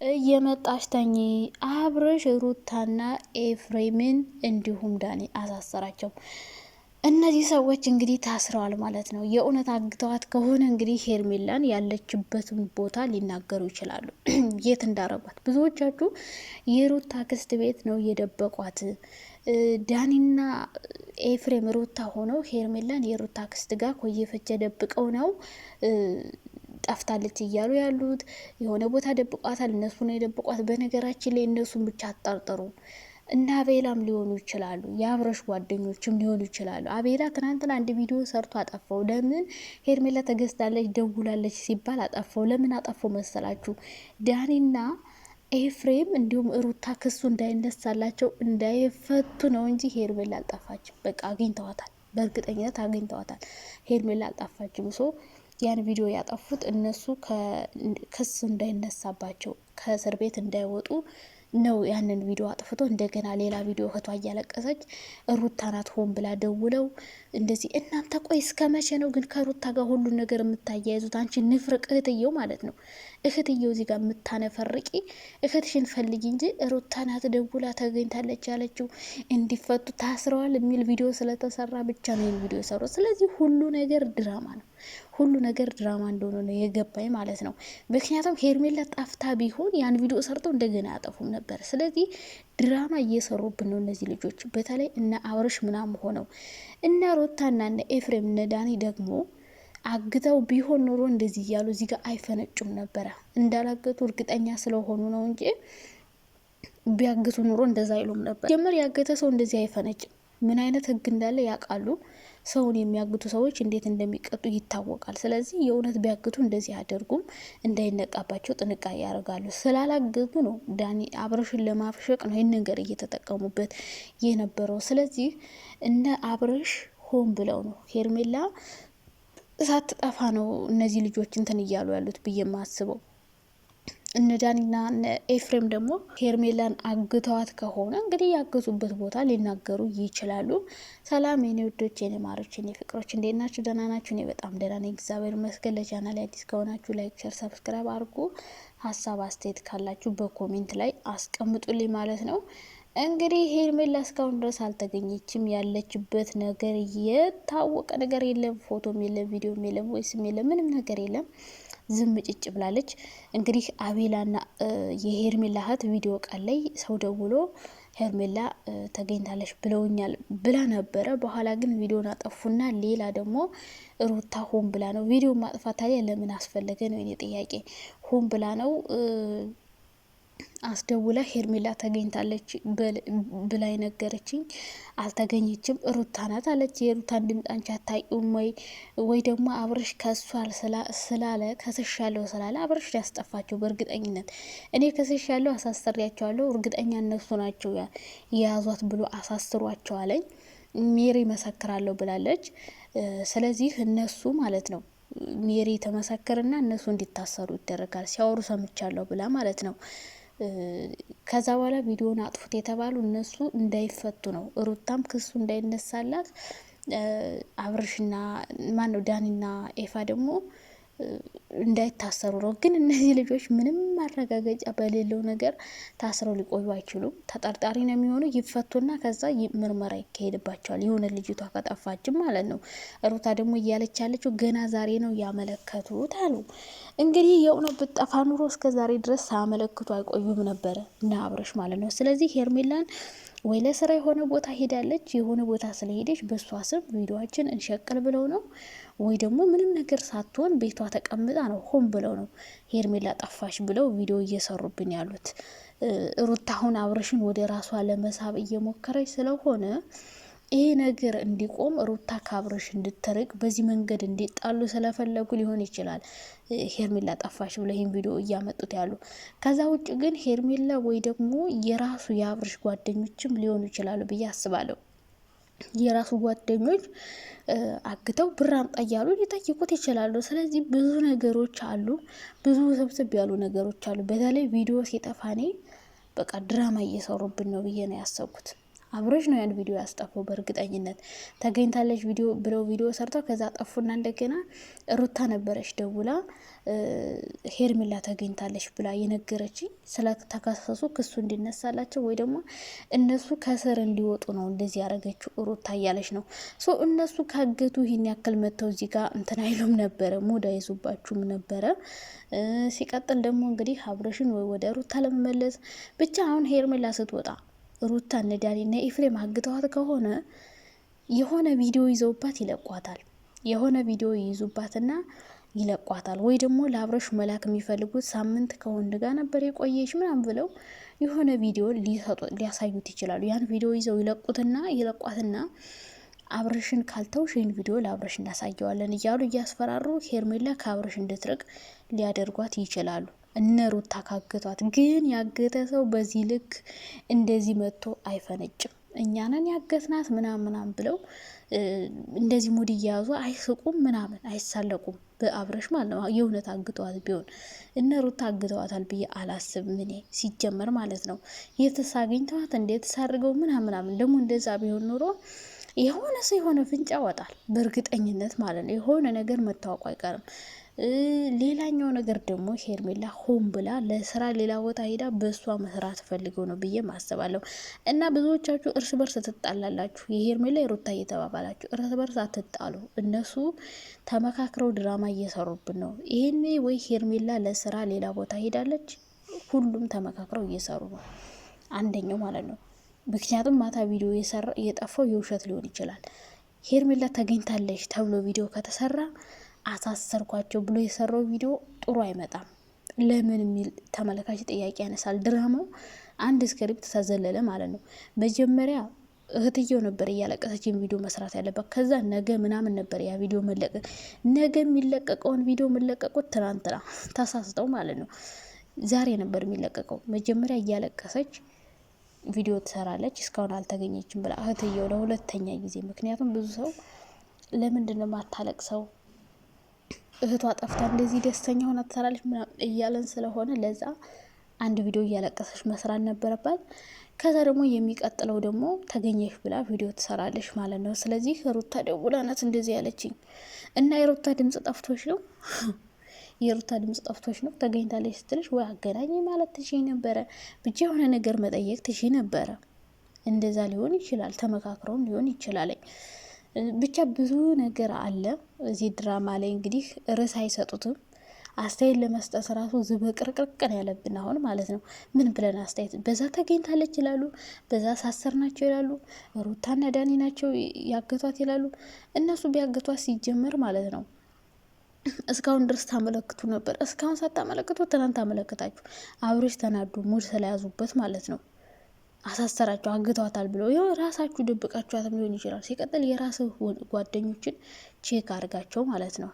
እየመጣሽ ተኝ አብርሽ ሩታና ኤፍሬምን እንዲሁም ዳኒ አሳሰራቸው። እነዚህ ሰዎች እንግዲህ ታስረዋል ማለት ነው። የእውነት አግተዋት ከሆነ እንግዲህ ሄርሜላን ያለችበትን ቦታ ሊናገሩ ይችላሉ። የት እንዳረጓት ብዙዎቻችሁ የሩታ ክስት ቤት ነው የደበቋት። ዳኒና ኤፍሬም ሩታ ሆነው ሄርሜላን የሩታ ክስት ጋር ኮየፈቸ ደብቀው ነው ጠፍታለች እያሉ ያሉት። የሆነ ቦታ ደብቋታል፣ እነሱ ነው የደብቋት። በነገራችን ላይ እነሱን ብቻ አጣርጠሩ እና አቤላም ሊሆኑ ይችላሉ፣ የአብረሽ ጓደኞችም ሊሆኑ ይችላሉ። አቤላ ትናንትና አንድ ቪዲዮ ሰርቶ አጠፋው። ለምን ሄርሜላ ተገዝታለች ደውላለች ሲባል አጠፋው። ለምን አጠፋው መሰላችሁ? ዳኒና ኤፍሬም እንዲሁም ሩታ ክሱ እንዳይነሳላቸው እንዳይፈቱ ነው እንጂ ሄርሜላ አልጠፋችም። በቃ አግኝተዋታል፣ በእርግጠኝነት አግኝተዋታል። ሄርሜላ አልጠፋችም። ያን ቪዲዮ ያጠፉት እነሱ ክስ እንዳይነሳባቸው ከእስር ቤት እንዳይወጡ ነው። ያንን ቪዲዮ አጥፍቶ እንደገና ሌላ ቪዲዮ እህቷ እያለቀሰች ሩታ ናት ሆን ብላ ደውለው እንደዚህ። እናንተ ቆይ እስከ መቼ ነው ግን ከሩታ ጋር ሁሉን ነገር የምታያይዙት? አንቺ ንፍርቅ እህትየው ማለት ነው። እህትየው እዚህ ጋር የምታነፈርቂ እህትሽን ፈልጊ እንጂ ሩታ ናት ደውላ ተገኝታለች ያለችው እንዲፈቱ ታስረዋል የሚል ቪዲዮ ስለተሰራ ብቻ ነው ይህን ቪዲዮ የሰሩት። ስለዚህ ሁሉ ነገር ድራማ ነው። ሁሉ ነገር ድራማ እንደሆነ ነው የገባኝ ማለት ነው። ምክንያቱም ሄርሜላ ጠፍታ ቢሆን ያን ቪዲዮ ሰርተው እንደገና ያጠፉም ነበር። ስለዚህ ድራማ እየሰሩብን ነው እነዚህ ልጆች፣ በተለይ እነ አብርሽ ምናምን ሆነው እነ ሩታና እነ ኤፍሬም እነ ዳኒ ደግሞ አግተው ቢሆን ኖሮ እንደዚህ እያሉ እዚህ ጋር አይፈነጩም ነበረ። እንዳላገቱ እርግጠኛ ስለሆኑ ነው እንጂ ቢያግቱ ኑሮ እንደዛ አይሉም ነበር። ጀመር ያገተ ሰው እንደዚህ አይፈነጭም። ምን አይነት ህግ እንዳለ ያውቃሉ። ሰውን የሚያግቱ ሰዎች እንዴት እንደሚቀጡ ይታወቃል። ስለዚህ የእውነት ቢያግቱ እንደዚህ አያደርጉም፣ እንዳይነቃባቸው ጥንቃቄ ያደርጋሉ። ስላላገቱ ነው ዳኒ አብረሽን ለማፍሸቅ ነው ይህን ነገር እየተጠቀሙበት የነበረው። ስለዚህ እነ አብረሽ ሆን ብለው ነው ሄርሜላ ሳትጠፋ ነው እነዚህ ልጆች እንትን እያሉ ያሉት ብዬ የማስበው። እነ ዳኒና እነ ኤፍሬም ደግሞ ሄርሜላን አግተዋት ከሆነ እንግዲህ ያገቱበት ቦታ ሊናገሩ ይችላሉ። ሰላም የኔ ውዶች፣ የኔ ማሮች፣ የኔ ፍቅሮች እንዴት ናችሁ? ደህና ናችሁ? እኔ በጣም ደህና ነኝ፣ እግዚአብሔር ይመስገን። ለቻናሌ አዲስ ከሆናችሁ ላይክ፣ ሼር፣ ሰብስክራይብ አድርጉ። ሀሳብ አስተያየት ካላችሁ በኮሜንት ላይ አስቀምጡልኝ ማለት ነው። እንግዲህ ሄርሜላ እስካሁን ድረስ አልተገኘችም። ያለችበት ነገር የታወቀ ነገር የለም። ፎቶም የለም፣ ቪዲዮም የለም፣ ወይስም የለም፣ ምንም ነገር የለም። ዝም ጭጭ ብላለች። እንግዲህ አቤላና የሄርሜላ እህት ቪዲዮ ቃል ላይ ሰው ደውሎ ሄርሜላ ተገኝታለች ብለውኛል ብላ ነበረ። በኋላ ግን ቪዲዮን አጠፉና ሌላ ደግሞ ሩታ ሆን ብላ ነው ቪዲዮ ማጥፋት። ታዲያ ለምን አስፈለገ ነው የኔ ጥያቄ። ሆን ብላ ነው አስደውላ ሄርሜላ ተገኝታለች ብላይ ነገረችኝ። አልተገኘችም፣ ሩታ ናት አለች። የሩታን ድምፅ አንቺ አታውቂውም ወይ ደግሞ አብርሽ ከሷል ስላለ ከስሻለሁ ስላለ አብርሽ ያስጠፋቸው። በእርግጠኝነት እኔ ከስሻለሁ አሳስሪያቸዋለሁ፣ እርግጠኛ እነሱ ናቸው የያዟት ብሎ አሳስሯቸው አለኝ። ሜሪ መሰክራለሁ ብላለች። ስለዚህ እነሱ ማለት ነው ሜሪ ተመሰክርና እነሱ እንዲታሰሩ ይደረጋል ሲያወሩ ሰምቻለሁ ብላ ማለት ነው። ከዛ በኋላ ቪዲዮን አጥፉት የተባሉ እነሱ እንዳይፈቱ ነው። ሩታም ክሱ እንዳይነሳላት አብርሽና ማን ነው ዳኒና ኤፋ ደግሞ እንዳይታሰሩ ነው። ግን እነዚህ ልጆች ምንም ማረጋገጫ በሌለው ነገር ታስረው ሊቆዩ አይችሉም። ተጠርጣሪ ነው የሚሆኑ። ይፈቱና ከዛ ምርመራ ይካሄድባቸዋል። የሆነ ልጅቷ ከጠፋችም ማለት ነው። ሩታ ደግሞ እያለች ያለችው ገና ዛሬ ነው ያመለከቱት አሉ። እንግዲህ የእውነት ብጠፋ ኑሮ እስከ ዛሬ ድረስ ሳያመለክቱ አይቆዩም ነበረ እና አብረሽ ማለት ነው። ስለዚህ ሄርሜላን ወይ ለስራ የሆነ ቦታ ሄዳለች። የሆነ ቦታ ስለሄደች በሷ ስም ቪዲዮአችን እንሸቅል ብለው ነው፣ ወይ ደግሞ ምንም ነገር ሳትሆን ቤቷ ተቀምጣ ነው ሆን ብለው ነው ሄርሜላ ጠፋሽ ብለው ቪዲዮ እየሰሩብን ያሉት። ሩታ አሁን አብረሽን ወደ ራሷ ለመሳብ እየሞከረች ስለሆነ ይሄ ነገር እንዲቆም ሩታ ከአብረሽ እንድትርቅ በዚህ መንገድ እንዲጣሉ ስለፈለጉ ሊሆን ይችላል ሄርሜላ ጠፋሽ ብለው ይህን ቪዲዮ እያመጡት ያሉ። ከዛ ውጭ ግን ሄርሜላ ወይ ደግሞ የራሱ የአብረሽ ጓደኞችም ሊሆኑ ይችላሉ ብዬ አስባለሁ። የራሱ ጓደኞች አግተው ብር አምጣ እያሉ ሊጠይቁት ይችላሉ። ስለዚህ ብዙ ነገሮች አሉ፣ ብዙ ስብስብ ያሉ ነገሮች አሉ። በተለይ ቪዲዮ ሲጠፋ እኔ በቃ ድራማ እየሰሩብን ነው ብዬ ነው ያሰብኩት። አብርሽ ነው ያን ቪዲዮ ያስጠፋው። በእርግጠኝነት ተገኝታለች ቪዲዮ ብለው ቪዲዮ ሰርተው ከዛ ጠፉና እንደገና ሩታ ነበረች ደውላ ሄርሜላ ተገኝታለች ብላ የነገረችኝ። ስለተከሰሱ ክሱ እንዲነሳላቸው ወይ ደግሞ እነሱ ከስር እንዲወጡ ነው እንደዚህ ያደረገችው ሩታ እያለች ነው። እነሱ ካገቱ ይህን ያክል መጥተው እዚህ ጋር እንትን አይሉም ነበረ፣ ሙድ አይዙባችሁም ነበረ። ሲቀጥል ደግሞ እንግዲህ አብርሽን ወይ ወደ ሩታ ለመመለስ ብቻ አሁን ሄርሜላ ስትወጣ ሩታ እነ ዳኒና ኤፍሬም አግተዋት ከሆነ የሆነ ቪዲዮ ይዘውባት ይለቋታል። የሆነ ቪዲዮ ይይዙባትና ይለቋታል። ወይ ደግሞ ለአብርሽ መላክ የሚፈልጉት ሳምንት ከወንድ ጋር ነበር የቆየች ምናምን ብለው የሆነ ቪዲዮ ሊያሳዩት ይችላሉ። ያን ቪዲዮ ይዘው ይለቋትና አብርሽን ካልተውሽ ይህን ቪዲዮ ለአብርሽ እናሳየዋለን እያሉ እያስፈራሩ ሄርሜላ ከአብርሽ እንድትርቅ ሊያደርጓት ይችላሉ። እነ ሩታ ካገቷት ግን ያገተ ሰው በዚህ ልክ እንደዚህ መጥቶ አይፈነጭም። እኛንን ያገትናት ምናምን ብለው እንደዚህ ሙድ እያያዙ አይስቁም፣ ምናምን አይሳለቁም። በአብረሽ ማለት ነው። የእውነት አግተዋት ቢሆን እነ ሩታ አግተዋታል ብዬ አላስብም እኔ ሲጀመር ማለት ነው። የትስ አግኝተዋት እንዴት ሳርገው ምናምን ደግሞ እንደዛ ቢሆን ኑሮ የሆነ ሰው የሆነ ፍንጫ ወጣል በእርግጠኝነት ማለት ነው። የሆነ ነገር መታወቁ አይቀርም። ሌላኛው ነገር ደግሞ ሄርሜላ ሆን ብላ ለስራ ሌላ ቦታ ሄዳ በእሷ መስራት ፈልገው ነው ብዬ ማሰባለሁ። እና ብዙዎቻችሁ እርስ በርስ ትጣላላችሁ። የሄርሜላ የሩታ እየተባባላችሁ እርስ በርስ አትጣሉ። እነሱ ተመካክረው ድራማ እየሰሩብን ነው። ይሄኔ ወይ ሄርሜላ ለስራ ሌላ ቦታ ሄዳለች፣ ሁሉም ተመካክረው እየሰሩ ነው። አንደኛው ማለት ነው። ምክንያቱም ማታ ቪዲዮ የጠፋው የውሸት ሊሆን ይችላል። ሄርሜላ ተገኝታለች ተብሎ ቪዲዮ ከተሰራ አሳሰርኳቸው ብሎ የሰራው ቪዲዮ ጥሩ አይመጣም። ለምን የሚል ተመልካች ጥያቄ ያነሳል። ድራማው አንድ ስክሪፕት ተዘለለ ማለት ነው። መጀመሪያ እህትየው ነበር እያለቀሰችን ቪዲዮ መስራት ያለባት። ከዛ ነገ ምናምን ነበር ያ ቪዲዮ መለቀቅ። ነገ የሚለቀቀውን ቪዲዮ መለቀቁት ትናንትና ተሳስተው ማለት ነው። ዛሬ ነበር የሚለቀቀው። መጀመሪያ እያለቀሰች ቪዲዮ ትሰራለች፣ እስካሁን አልተገኘችም ብላ እህትየው ለሁለተኛ ጊዜ። ምክንያቱም ብዙ ሰው ለምንድን ነው ማታለቅሰው እህቷ ጠፍታ እንደዚህ ደስተኛ ሆና ትሰራለች ምናምን እያለን ስለሆነ ለዛ አንድ ቪዲዮ እያለቀሰች መስራት ነበረባት። ከዛ ደግሞ የሚቀጥለው ደግሞ ተገኘሽ ብላ ቪዲዮ ትሰራለች ማለት ነው። ስለዚህ ሩታ ደውላ ናት እንደዚህ ያለችኝ እና የሩታ ድምጽ ጠፍቶሽ ነው የሩታ ድምጽ ጠፍቶሽ ነው ተገኝታለች ስትልሽ ወይ አገናኝ ማለት ትሽይ ነበረ። ብቻ የሆነ ነገር መጠየቅ ትሽይ ነበረ። እንደዛ ሊሆን ይችላል፣ ተመካክረውም ሊሆን ይችላል። ብቻ ብዙ ነገር አለ እዚህ ድራማ ላይ። እንግዲህ ርዕስ አይሰጡትም። አስተያየት ለመስጠት ራሱ ዝብቅርቅርቅን ያለብን አሁን ማለት ነው። ምን ብለን አስተያየት? በዛ ተገኝታለች ይላሉ፣ በዛ ሳሰር ናቸው ይላሉ፣ ሩታና ዳኒ ናቸው ያገቷት ይላሉ። እነሱ ቢያገቷት ሲጀመር ማለት ነው እስካሁን ድረስ ታመለክቱ ነበር። እስካሁን ሳታመለክቱ ትናንት አመለከታችሁ። አብርሽ ተናዱ ሙድ ስለያዙበት ማለት ነው። አሳሰራቸው አግቷታል ብሎ ይኸው ራሳችሁ ደብቃችኋትም ሊሆን ይችላል። ሲቀጥል የራስህ ጓደኞችን ቼክ አድርጋቸው ማለት ነው።